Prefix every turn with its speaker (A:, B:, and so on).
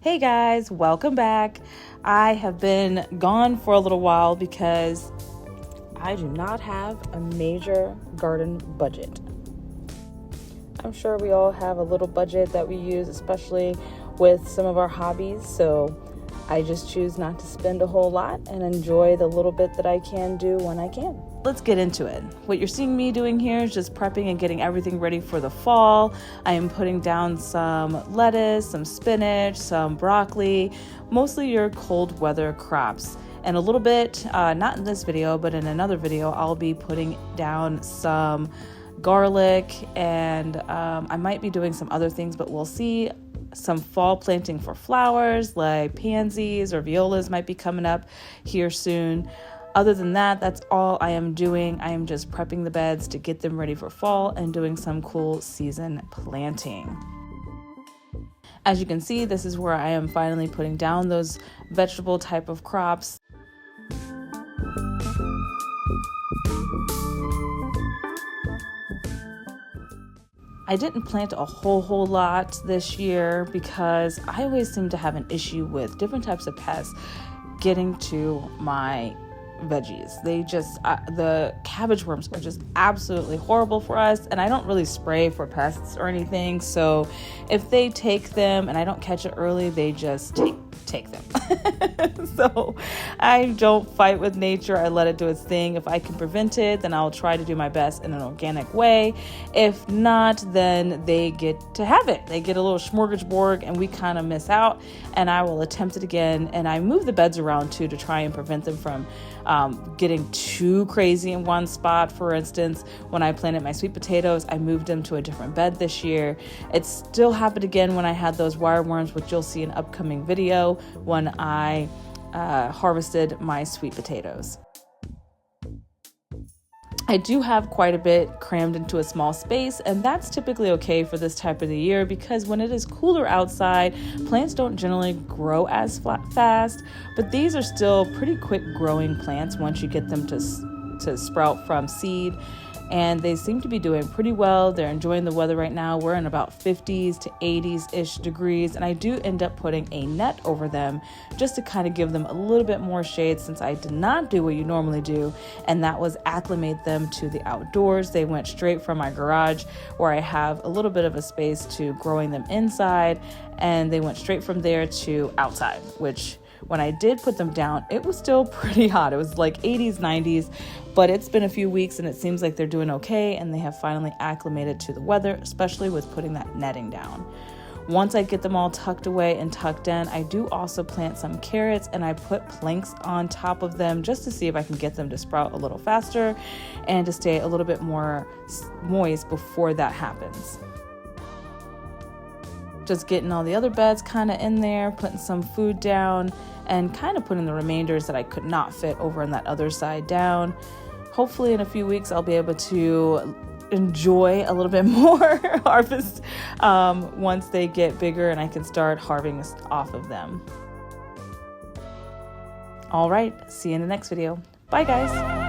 A: Hey guys, welcome back. I have been gone for a little while because I do not have a major garden budget. I'm sure we all have a little budget that we use, especially with some of our hobbies, so I just choose not to spend a whole lot and enjoy the little bit that I can do when I can. Let's get into it. What you're seeing me doing here is just prepping and getting everything ready for the fall. I am putting down some lettuce, some spinach, some broccoli, mostly your cold weather crops. And a little bit, not in this video, but in another video, I'll be putting down some garlic and I might be doing some other things, but we'll see. Some fall planting for flowers like pansies or violas might be coming up here soon. Other than that, that's all I am doing. I am just prepping the beds to get them ready for fall and doing some cool season planting. As you can see, this is where I am finally putting down those vegetable type of crops. I didn't plant a whole lot this year because I always seem to have an issue with different types of pests getting to my veggies. They just, the cabbage worms are just absolutely horrible for us, and I don't really spray for pests or anything, so if they take them and I don't catch it early, they just take them. So I don't fight with nature. I let it do its thing. If I can prevent it, then I'll try to do my best in an organic way. If not, then they get to have it. They get a little smorgasbord and we kind of miss out, and I will attempt it again. And I move the beds around too to try and prevent them from getting too crazy in one spot. For instance, when I planted my sweet potatoes, I moved them to a different bed this year. It still happened again when I had those wireworms, which you'll see in an upcoming video when I harvested my sweet potatoes. I do have quite a bit crammed into a small space, and that's typically okay for this type of the year because when it is cooler outside, plants don't generally grow as fast, but these are still pretty quick growing plants once you get them to sprout from seed, and they seem to be doing pretty well. They're enjoying the weather right now. We're in about 50s to 80s-ish degrees, and I do end up putting a net over them just to kind of give them a little bit more shade since I did not do what you normally do, and that was acclimate them to the outdoors. They went straight from my garage where I have a little bit of a space to growing them inside, and they went straight from there to outside, which when I did put them down, it was still pretty hot. It was like 80s, 90s, but it's been a few weeks and it seems like they're doing okay and they have finally acclimated to the weather, especially with putting that netting down. Once I get them all tucked away and tucked in, I do also plant some carrots and I put planks on top of them just to see if I can get them to sprout a little faster and to stay a little bit more moist before that happens. Just getting all the other beds kind of in there, putting some food down, and kind of putting the remainders that I could not fit over on that other side down. Hopefully in a few weeks I'll be able to enjoy a little bit more harvest once they get bigger and I can start harvesting off of them. All right, see you in the next video. Bye guys.